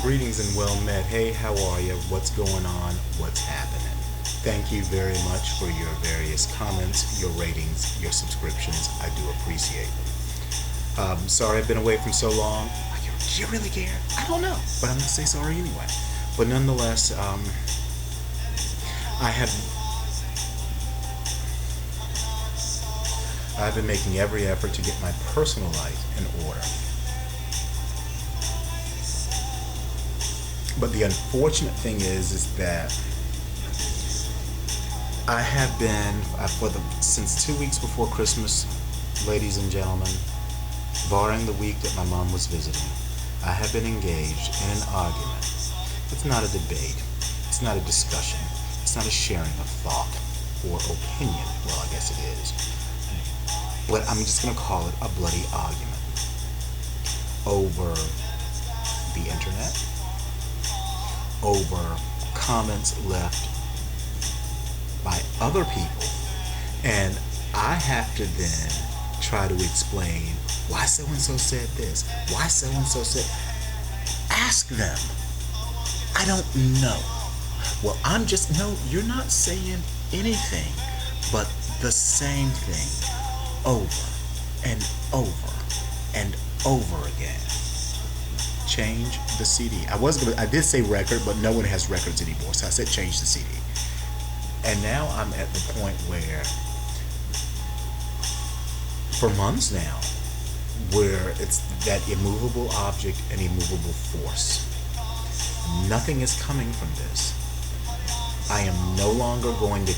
Greetings and well met. Hey, how are you? What's going on? What's happening? Thank you very much for your various comments, your ratings, your subscriptions. I do appreciate them. Sorry I've been away from so long. Do you really care? I don't know, but I'm gonna say sorry anyway. But nonetheless, I have I've been making every effort to get my personal life in order. But the unfortunate thing is that I have been since 2 weeks before Christmas, ladies and gentlemen, barring the week that my mom was visiting, I have been engaged in an argument. It's not a debate. It's not a discussion. It's not a sharing of thought or opinion. Well, I guess it is. But I'm just going to call it a bloody argument over the internet, over comments left by other people, and I have to then try to explain why so-and-so said this, why so-and-so said. Ask them. I don't know. Well, no, you're not saying anything but the same thing over and over and over again. Change the CD. I did say record, but no one has records anymore, so I said change the CD. And now I'm at the point where, for months now, where it's that immovable object and immovable force. Nothing is coming from this. I am no longer going to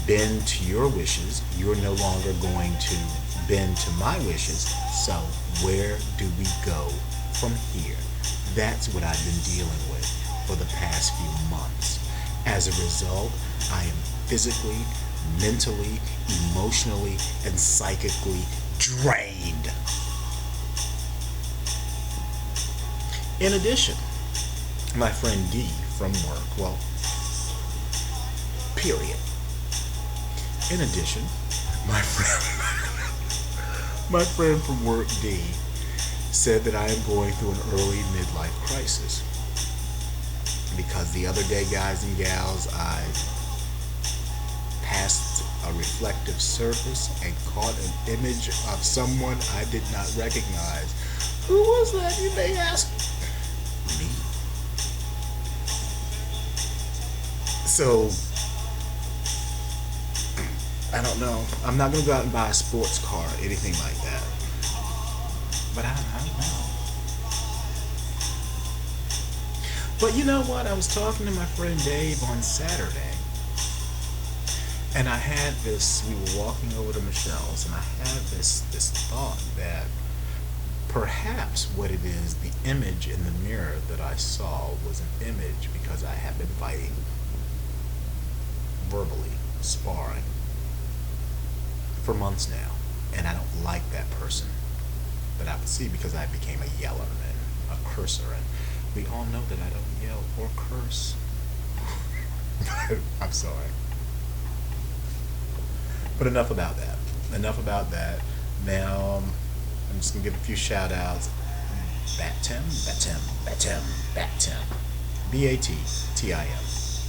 bend to your wishes. You're no longer going to bend to my wishes. So where do we go from here? That's what I've been dealing with for the past few months. As a result, I am physically, mentally, emotionally, and psychically drained. In addition, my friend D from work, well, period. In addition, my friend from work, D, said that I am going through an early midlife crisis. Because the other day, guys and gals, I passed a reflective surface and caught an image of someone I did not recognize. Who was that, you may ask? Me. So, I don't know. I'm not going to go out and buy a sports car or anything like that. But I don't know. But you know what? I was talking to my friend Dave on Saturday, and I had this, we were walking over to Michelle's, and I had this thought that perhaps what it is, the image in the mirror that I saw was an image because I have been fighting, verbally, sparring, for months now, and I don't like that person. But I would see because I became a yeller and a cursor, and we all know that I don't yell or curse. I'm sorry. But enough about that. Now, I'm just going to give a few shout outs. Battim. Battim.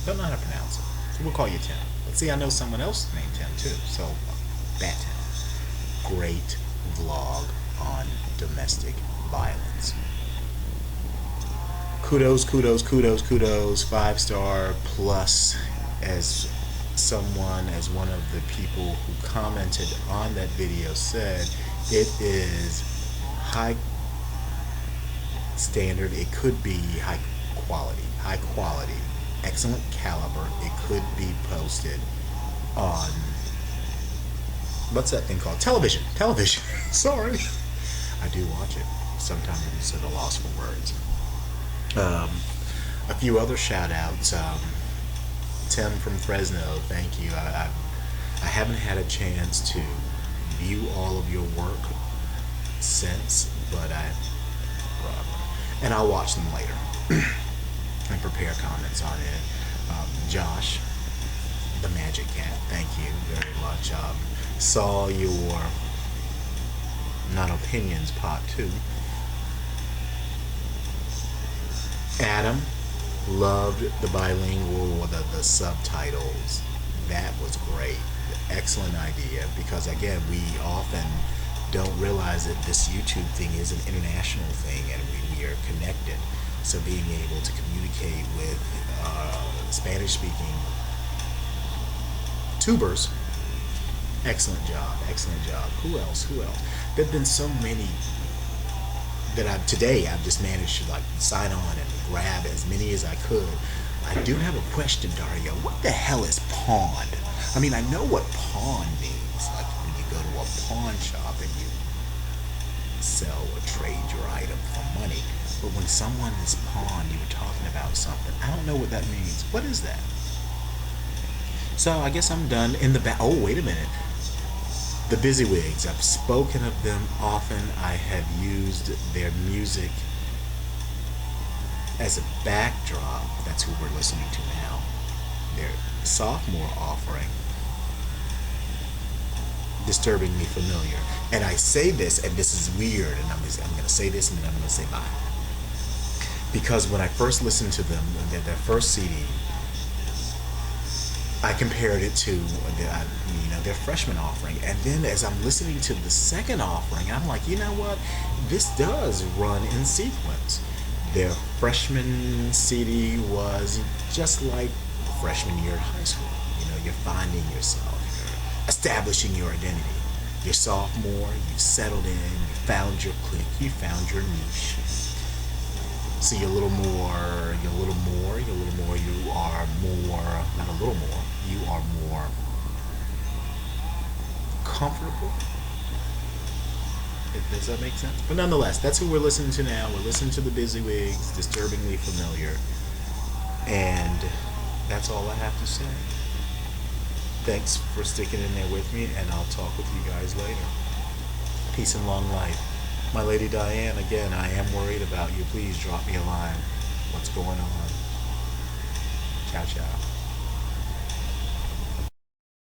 Don't know how to pronounce it, so we'll call you Tim. But see, I know someone else named Tim too, so Battim. Great vlog on domestic violence. Kudos, 5-star plus, as one of the people who commented on that video said, it is high standard, it could be high quality, excellent caliber. It could be posted on, what's that thing called? Television. Sorry. I do watch it. Sometimes I'm just at a loss for words. A few other shout outs. Tim from Fresno, thank you. I haven't had a chance to view all of your work since, but and I'll watch them later and prepare comments on it. Josh, themajikat, thank you very much. Saw your Not Opinions Part 2. Adam loved the bilingual or the subtitles. That was great. Excellent idea, because again, we often don't realize that this YouTube thing is an international thing, and we are connected. So being able to communicate with Spanish speaking tubers, excellent job, excellent job. Who else? Who else? There have been so many that I've just managed to like sign on and grab as many as I could. I do have a question, Dario. What the hell is pawn? I mean, I know what pawn means. Like when you go to a pawn shop and you sell or trade your item for money. But when someone is pawned, you were talking about something. I don't know what that means. What is that? So I guess I'm done. In the back. Oh, wait a minute. The Busywigs. I've spoken of them often. I have used their music as a backdrop. That's who we're listening to now. Their sophomore offering, Disturbingly Familiar. And I say this, and this is weird, and I'm going to say this, and then I'm going to say bye. Because when I first listened to them, their first CD, I compared it to their freshman offering, and then as I'm listening to the second offering, I'm like, you know what? This does run in sequence. Their freshman CD was just like freshman year of high school. You're finding yourself, you're establishing your identity. Your sophomore, you've settled in, you found your clique, you found your niche. So you are more, not a little more, you are more comfortable. Does that make sense? But nonetheless, that's who we're listening to now. We're listening to the Busywigs, Disturbingly Familiar. And that's all I have to say. Thanks for sticking in there with me, and I'll talk with you guys later. Peace and long life. My Lady Diane, again, I am worried about you. Please drop me a line. What's going on? Ciao, ciao.